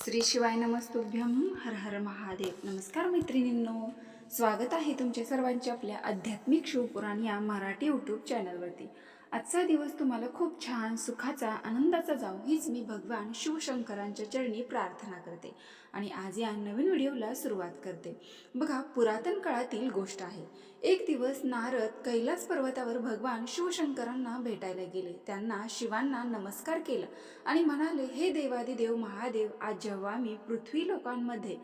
श्री शिवाय नमस्तुभ्यं. हर हर महादेव. नमस्कार मैत्रिणींनो, स्वागत आहे तुमच्या सर्वांचे आपल्या आध्यात्मिक शिवपुराण या मराठी यूट्यूब चॅनलवरती. आजचा दिवस तुम्हाला खूप छान सुखाचा आनंदाचा जाऊ हीच मी भगवान शिवशंकरांच्या चरणी प्रार्थना करते आणि आज या नवीन व्हिडिओला सुरुवात करते. बघा, पुरातन काळातील गोष्ट आहे. एक दिवस नारद कैलास पर्वतावर भगवान शिवशंकरांना भेटायला गेले. त्यांना शिवांना नमस्कार केला आणि म्हणाले, हे देवादिदेव महादेव, आज जेव्हा मी पृथ्वी लोकांमध्ये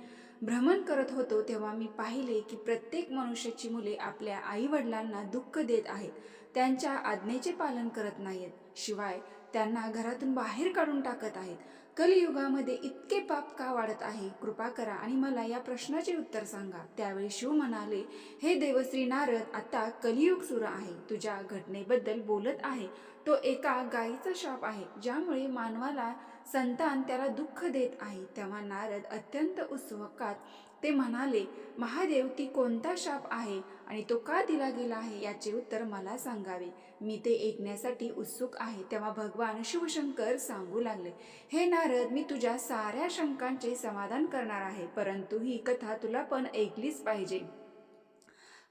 भ्रमण करत होतो तेव्हा मी पाहिले की प्रत्येक मनुष्याची मुले आपल्या आई वडिलांना दुःख देत आहेत, त्यांच्या आज्ञेचे पालन करत नाहीत, शिवाय त्यांना घरातून बाहेर काढून टाकत आहेत. कलियुगामध्ये इतके पाप का वाढत आहे? कृपा करा आणि मला या प्रश्नाचे उत्तर सांगा. त्यावेळी शिव म्हणाले, हे देवश्री नारद, आता कलियुग सुरू आहे. तुझ्या घटनेबद्दल बोलत आहे तो एका गायीचा शाप आहे, ज्यामुळे मानवाला संतान त्याला दुःख देत आहे. तेव्हा नारद अत्यंत उत्सुकात ते म्हणाले, महादेव, ती कोणता शाप आहे आणि तो का दिला गेला आहे याचे उत्तर मला सांगावे. मी ते ऐकण्यासाठी उत्सुक आहे. तेव्हा भगवान शिवशंकर सांगू लागले, हे नारद, मी तुझ्या साऱ्या शंकांचे समाधान करणार आहे, परंतु ही कथा तुला पण ऐकलीच पाहिजे,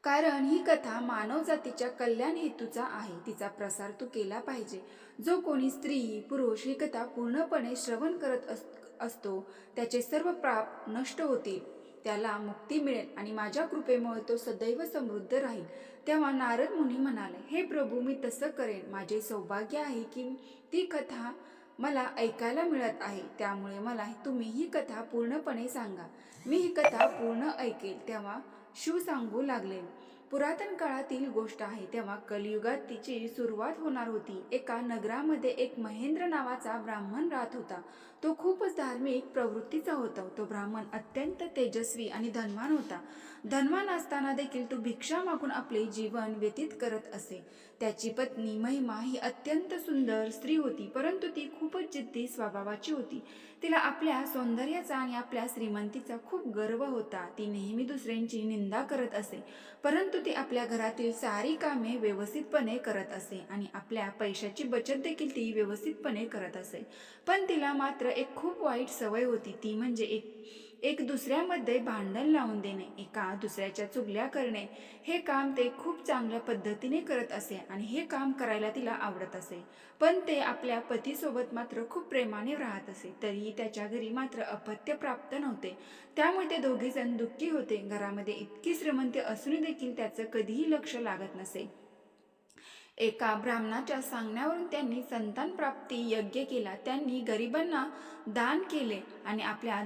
कारण ही कथा मानवजातीच्या कल्याण हेतूचा आहे. तिचा प्रसार तू केला पाहिजे. जो कोणी स्त्री पुरुष ही कथा पूर्णपणे श्रवण करत असतो त्याचे सर्व पाप नष्ट होतील, त्याला मुक्ती मिळेल आणि माझ्या कृपेमुळे तो सदैव समृद्ध राहील. तेव्हा नारद मुनी म्हणाले, हे प्रभू, मी तसं करेन. माझे सौभाग्य आहे की ती कथा मला ऐकायला मिळत आहे, त्यामुळे मला तुम्ही ही कथा पूर्णपणे सांगा. मी ही कथा पूर्ण ऐकेल. तेव्हा शिव सांगू लागले, पुरातन काळातील गोष्ट आहे. तेव्हा कलियुगात तिची सुरुवात होणार होती. एका नगरामध्ये एक महेंद्र नावाचा ब्राह्मण राहत होता. तो खूपच धार्मिक प्रवृत्तीचा होता. तो ब्राह्मण अत्यंत तेजस्वी आणि धनवान होता. धनवान असताना देखील तो भिक्षा मागून आपले जीवन व्यतीत करत असे. त्याची पत्नी महिमा ही अत्यंत सुंदर स्त्री होती, परंतु ती खूपच जिद्दी स्वभावाची होती. तिला आपल्या सौंदर्याचा आणि आपल्या श्रीमंतीचा खूप गर्व होता. ती नेहमी दुसऱ्यांची निंदा करत असे, परंतु ती आपल्या घरातील सारी कामे व्यवस्थितपणे करत असे आणि आपल्या पैशाची बचत देखील ती व्यवस्थितपणे करत असे. पण तिला मात्र एक खूप वाईट सवय होती, ती म्हणजे एक दुसऱ्यामध्ये भांडण लावून देणे, एका दुसऱ्याच्या चुगल्या करणे. हे काम ते खूप चांगल्या पद्धतीने करत असे आणि हे काम करायला तिला आवडत असे. पण ते आपल्या पतीसोबत मात्र खूप प्रेमाने राहत असे. तरीही त्याच्या घरी मात्र अपत्य प्राप्त नव्हते, त्यामुळे ते दोघेजण दुःखी होते. घरामध्ये इतकी श्रीमंती असूनही देखील त्याचं कधीही लक्ष लागत नसे. एका ब्राह्मणाच्या सांगण्यावरून त्यांनी संतान प्राप्ती यज्ञ केला. त्यांनी गरिबांना दान केले आणि आपल्या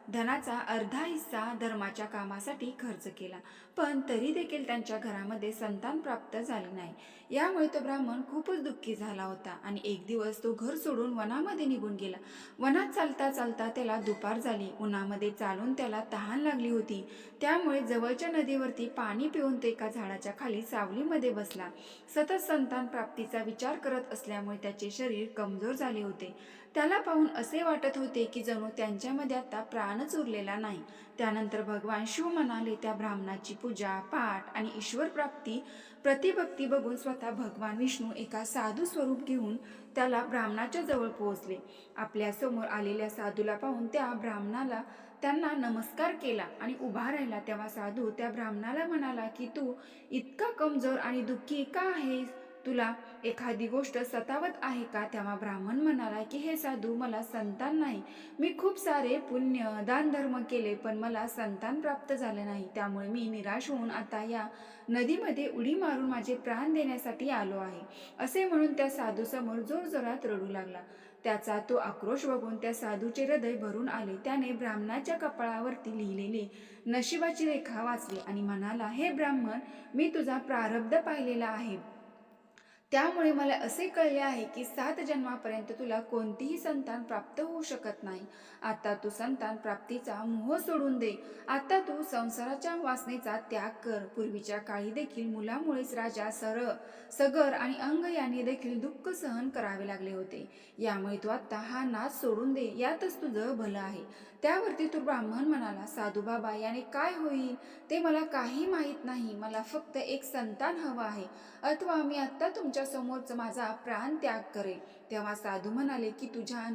धनाचा अर्धा हिस्सा धर्माच्या कामासाठी खर्च केला, पण तरी देखील त्यांच्या घरामध्ये संतान प्राप्त झाले नाही. यामुळे तो ब्राह्मण खूपच दुःखी झाला होता आणि एक दिवस तो घर सोडून वनामध्ये निघून गेला. वनात चालता चालता त्याला दुपार झाली. उन्हामध्ये चालून त्याला तहान लागली होती, त्यामुळे जवळच्या नदीवरती पाणी पिऊन तो एका झाडाच्या खाली सावलीमध्ये बसला. सतत संतान प्राप्तीचा विचार करत असल्यामुळे त्याचे शरीर कमजोर झाले होते. त्याला पाहून असे वाटत होते की जणू त्यांच्यामध्ये आता प्राणच उरलेला नाही. त्यानंतर भगवान शिव म्हणाले, त्या ब्राह्मणाची पूजा पाठ आणि ईश्वर प्राप्ती प्रतिभक्ती बघून स्वतः भगवान विष्णू एका साधू स्वरूप घेऊन त्याला ब्राह्मणाच्या जवळ पोहोचले. आपल्या समोर आलेल्या साधूला पाहून त्या ब्राह्मणाला त्यांना नमस्कार केला आणि उभा राहिला. तेव्हा साधू त्या ब्राह्मणाला म्हणाला की तू इतका कमजोर आणि दुःखी का आहेस? तुला एखादी गोष्ट सतावत आहे का? तेव्हा ब्राह्मण म्हणाला की हे साधू, मला संतान नाही. मी खूप सारे पुण्य दान धर्म केले, पण मला संतान प्राप्त झाले नाही. त्यामुळे मी निराश होऊन आता या नदीमध्ये उडी मारून माझे प्राण देण्यासाठी आलो आहे, असे म्हणून त्या साधू समोर जोरजोरात रडू लागला. त्याचा तो आक्रोश बघून त्या साधूचे हृदय भरून आले. त्याने ब्राह्मणाच्या कपाळावरती लिहिलेली नशिबाची रेखा वाचली आणि म्हणाला, हे ब्राह्मण, मी तुझा प्रारब्ध पाहिलेला आहे, त्यामुळे मला असे कळले आहे की 7 जन्मापर्यंत तुला कोणतीही संतान प्राप्त होऊ शकत नाही. आता तू संतान प्राप्तीचा मोह सोडून दे. आता तू संसाराच्या वासनेचा त्याग कर. पूर्वीच्या काळी देखील मुलामुळेच राजा सगर आणि अंग यांनी देखील दुःख सहन करावे लागले होते. यामुळे तू आता हा नाच सोडून दे, यातच तुझं भलं आहे. त्यावरती तो ब्राह्मण म्हणाला, साधू बाबा, याने काय होईल ते मला काही माहीत नाही. मला फक्त एक संतान हवं आहे, अथवा मी आत्ता तुमच्या तुमच्या समोरच माझा प्राण त्याग करेल. तेव्हा साधू म्हणाले की तुझ्या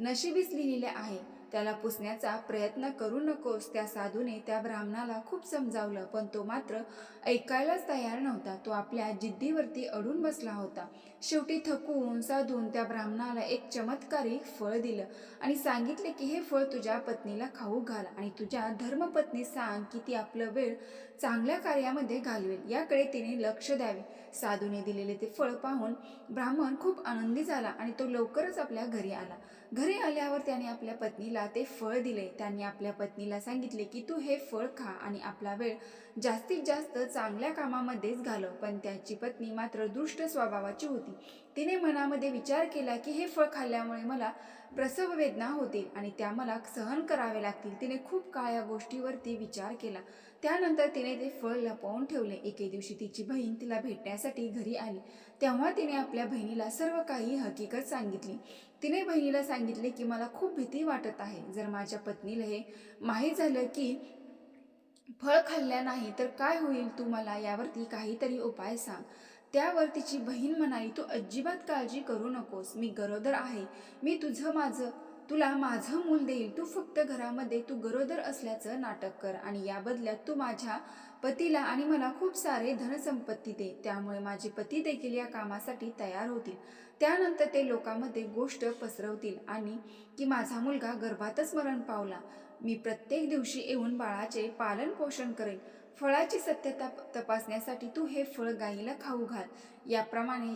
नशिबीच लिहिलेले आहे, त्याला पुसण्याचा प्रयत्न करू नकोस. त्या साधूने त्या ब्राह्मणाला खूप समजावलं, पण तो मात्र ऐकायलाच तयार नव्हता. तो आपल्या जिद्दीवरती अडून बसला होता. शेवटी थकून साधून त्या ब्राह्मणाला एक चमत्कारिक फळ दिलं आणि सांगितले की हे फळ तुझ्या पत्नीला खाऊ घाल आणि तुझ्या धर्मपत्नी सांग की ती आपलं वेळ चांगल्या कार्यामध्ये घालवेल, याकडे तिने लक्ष द्यावे. साधूने दिलेले ते फळ पाहून ब्राह्मण खूप आनंदी झाला आणि तो लवकरच आपल्या घरी आला. घरी आल्यावर त्याने आपल्या पत्नीला ते फळ दिले. त्यांनी आपल्या पत्नीला सांगितले की तू हे फळ खा आणि आपला वेळ जास्तीत जास्त चांगल्या कामामध्येच घालव. पण त्याची पत्नी मात्र दुष्ट स्वभावाची होती. तिने मनामध्ये विचार केला की हे फळ खाल्ल्यामुळे मला प्रसव वेदना होतील आणि त्या मला सहन करावे लागतील. तिने खूप काळ या गोष्टीवरती विचार केला. त्यानंतर तिने ते फळ लपवून ठेवले. एके दिवशी तिची बहीण तिला भेटण्यासाठी घरी आली. तेव्हा तिने आपल्या बहिणीला सर्व काही हकीकत सांगितली. तिने बहिणीला सांगितले की मला खूप भीती वाटत आहे. जर माझ्या पत्नीला हे माहीत झालं की फळ खाल्ल्या नाही तर काय होईल, तू मला यावरती काहीतरी उपाय सांग. त्यावर तिची बहीण म्हणाली, तू अजिबात काळजी करू नकोस, मी गरोदर आहे. मी तुला माझं मूल देईल. तू फक्त घरामध्ये तू गरोदर असल्याचं नाटक कर आणि या बदल्यात तू माझ्या पतीला आणि मला खूप सारे धनसंपत्ती दे. त्यामुळे माझे पती देखील या कामासाठी तयार होतील. त्यानंतर ते लोकांमध्ये गोष्ट पसरवतील आणि की माझा मुलगा गर्भातच मरण पावला. मी प्रत्येक दिवशी येऊन बाळाचे पालन पोषण करेन. फळाची सत्यता तपासण्यासाठी तू हे फळ गाईला खाऊ घाल. याप्रमाणे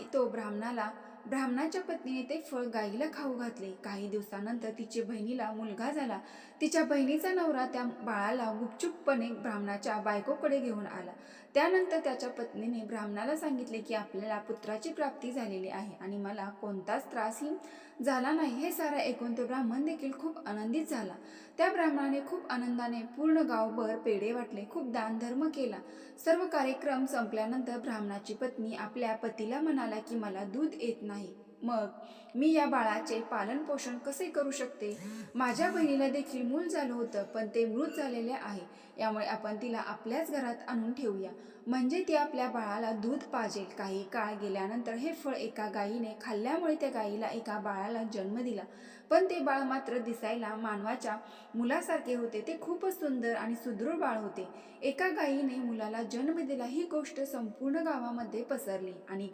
ब्राह्मणाच्या पत्नीने ते फळ गाईला खाऊ घातले. काही दिवसानंतर तिच्या बहिणीला मुलगा झाला. तिच्या बहिणीचा नवरा त्या बाळाला गुपचूपपणे ब्राह्मणाच्या बायकोकडे घेऊन आला. त्यानंतर त्याच्या पत्नीने ब्राह्मणाला सांगितले की आपल्याला पुत्राची प्राप्ती झालेली आहे आणि मला कोणताच त्रासही झाला नाही. हे सारं ऐकून तो ब्राह्मण देखील खूप आनंदित झाला. त्या ब्राह्मणाने खूप आनंदाने पूर्ण गावभर पेढे वाटले, खूप दानधर्म केला. सर्व कार्यक्रम संपल्यानंतर ब्राह्मणाची पत्नी आपल्या पतीला म्हणाला की मला दूध येत नाही, मग मी या बाळाचे पालन पोषण कसे करू शकते. माझ्या बहिणीला देखील मूल झालं होतं, पण ते मृत झालेले आहे. यामुळे आपण तिला आपल्याच घरात आणून ठेवूया, म्हणजे ती आपल्या बाळाला दूध पाजेल. काही काळ गेल्यानंतर हे फळ एका गायीने खाल्ल्यामुळे त्या गायीला एका बाळाला जन्म दिला. पण ते बाळ मात्र दिसायला मानवाच्या मुलासारखे होते. ते खूपच सुंदर आणि सुदृढ बाळ होते. एका गायीने मुलाला जन्म दिला ही गोष्ट संपूर्ण गावामध्ये पसरली आणि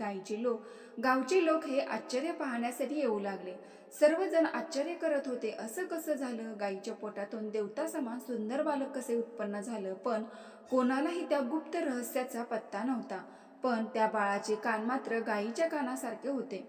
गावचे लोक हे आश्चर्य पाहण्यासाठी येऊ लागले. सर्वजण आश्चर्य करत होते, असं कसं झालं, गायीच्या पोटातून देवता समान सुंदर बालक कसे उत्पन्न झालं. पण कोणालाही त्या गुप्त रहस्याचा पत्ता नव्हता. पण त्या बाळाचे कान मात्र गायीच्या कानासारखे होते,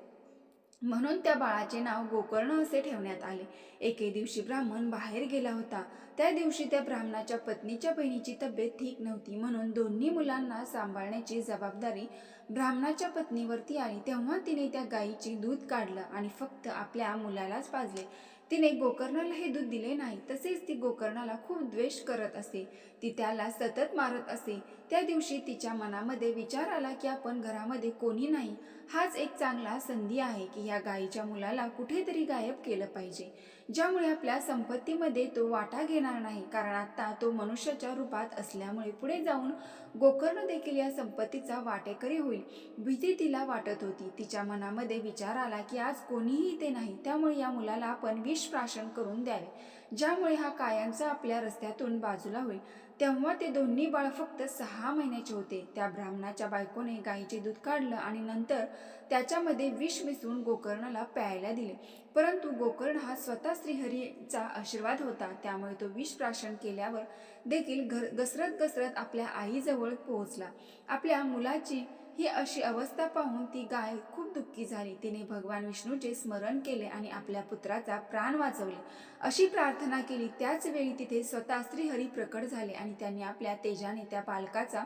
म्हणून त्या बाळाचे नाव गोकर्ण असे ठेवण्यात आले. एके दिवशी ब्राह्मण बाहेर गेला होता. त्या दिवशी त्या ब्राह्मणाच्या पत्नीच्या बहिणीची तब्येत ठीक नव्हती, म्हणून दोन्ही मुलांना सांभाळण्याची जबाबदारी ब्राह्मणाच्या पत्नीवरती आली. तेव्हा तिने त्या गायीचे दूध काढलं आणि फक्त आपल्या मुलालाच पाजले. तिने गोकर्णाला हे दूध दिले नाही. तसेच ती गोकर्णाला खूप द्वेष करत असे. ती त्याला सतत मारत असे. त्या दिवशी तिच्या मनामध्ये विचार आला की आपण घरामध्ये कोणी नाही, हाच एक चांगला संधी आहे की ह्या गायीच्या मुलाला कुठेतरी गायब केलं पाहिजे, ज्यामुळे आपल्या संपत्तीमध्ये तो वाटा घेणार नाही. कारण आता तो मनुष्याच्या रूपात असल्यामुळे पुढे जाऊन गोकर्ण देखील या संपत्तीचा वाटेकरी होईल. भीती तिला वाटत होती. तिच्या मनामध्ये विचार आला की आज कोणीही इथे नाही, त्यामुळे या मुलाला आपण विष प्राशन करून द्यावे, ज्यामुळे हा कायमचा आपल्या रस्त्यातून बाजूला होईल. तेव्हा ते दोन्ही बाळ फक्त 6 महिन्याचे होते. त्या ब्राह्मणाच्या बायकोने गायीचे दूध काढलं आणि नंतर त्याच्यामध्ये विष मिसळून गोकर्णाला प्यायला दिले. परंतु गोकर्ण हा स्वतः श्रीहरीचा आशीर्वाद होता, त्यामुळे तो विष प्राशन केल्यावर देखील घसरत आपल्या आईजवळ पोहोचला. आपल्या मुलाची ही अशी अवस्था पाहून ती गाय खूप दुःखी झाली. तिने भगवान विष्णूचे स्मरण केले आणि आपल्या पुत्राचा प्राण वाचवले अशी प्रार्थना केली. त्याच वेळी तिथे स्वतः श्रीहरी प्रकट झाले आणि त्यांनी आपल्या तेजाने त्या बालकाचा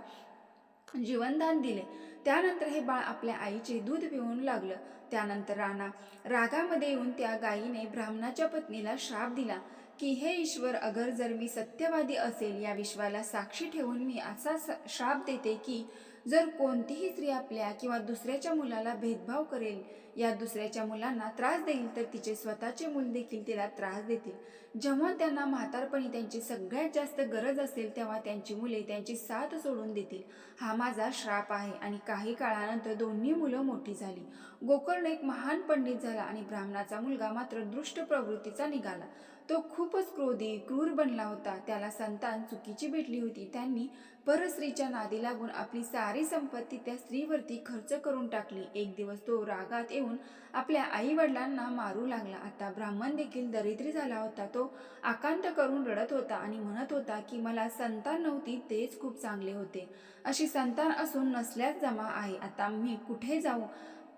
जीवनदान दिले. त्यानंतर हे बाळ आपल्या आईचे दूध पिऊन लागलं. त्यानंतर रागामध्ये येऊन त्या गायीने ब्राह्मणाच्या पत्नीला श्राप दिला की हे ईश्वर, अगर जर मी सत्यवादी असेल, या विश्वाला साक्षी ठेवून मी असा श्राप देते की जर कोणतीही स्त्री आपल्या किंवा दुसऱ्याच्या मुलाला भेदभाव करेल या दुसऱ्याच्या मुलांना त्रास देईल तर तिचे स्वतःचे मूल देखील तिला त्रास देतील। जेव्हा त्यांना म्हातारपणी त्यांची सगळ्यात जास्त गरज असेल तेव्हा त्यांची मुले त्यांची साथ सोडून देतील। हा माझा श्राप आहे। आणि काही काळानंतर दोन्ही मुलं मोठी झाली। गोकर्ण एक महान पंडित झाला आणि ब्राह्मणाचा मुलगा मात्र दुष्ट प्रवृत्तीचा निघाला। तो खूपच क्रोधी क्रूर बनला होता। त्याला संतान चुकीची भेटली होती। त्यांनी परस्त्रीच्या नादी लागून आपली सारी संपत्ती त्या स्त्रीवरती खर्च करून टाकली। एक दिवस तो रागात येऊन आपल्या आई वडिलांना मारू लागला। आता ब्राह्मण देखील दरिद्री झाला होता। तो आकांत करून रडत होता आणि म्हणत होता की मला संतान नव्हती तेच खूप चांगले होते। अशी संतान असून नसल्यास जमा आहे। आता मी कुठे जाऊ?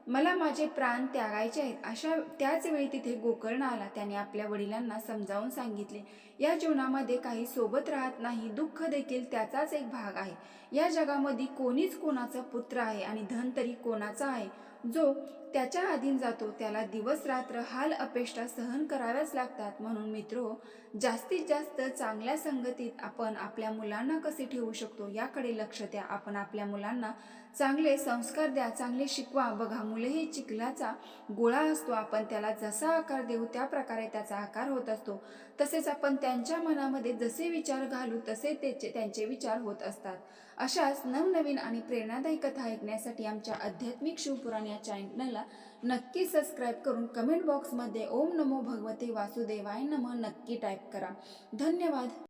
मला माझे प्राण त्यागायचे आहेत। त्याच वेळी तिथे गोकर्ण आला। त्याने आपल्या वडिलांना समजावून सांगितले, या जीवनामध्ये काही सोबत राहत नाही, दुःख देखील त्याचाच एक भाग आहे। या जगामध्ये कोणीच कोणाचा पुत्र आहे आणि धन तरी कोणाचा आहे। जो त्याच्या अधीन जातो त्याला दिवस रात्र हाल अपेष्टा सहन कराव्याच लागतात। म्हणून मित्रो, जास्तीत जास्त चांगल्या संगतीत आपण आपल्या मुलांना कसे ठेवू शकतो याकडे लक्ष द्या। आपण आपल्या मुलांना चांगले संस्कार द्या, चांगले शिकवा। बघा, मुले ही चिखलाचा गोळा असतो। आपण त्याला जसा आकार देऊ त्या प्रकारे त्याचा आकार होत असतो। तसेच आपण त्यांच्या मनामध्ये जसे विचार घालू तसे त्यांचे विचार होत असतात। अशाच नवनवीन आणि प्रेरणादायी कथा ऐकण्यासाठी आमच्या आध्यात्मिक शिवपुराण या चॅनलला नक्की सबस्क्राईब करून कमेंट बॉक्समध्ये ओम नमो भगवते वासुदेवाय नमः नक्की टाईप करा। धन्यवाद।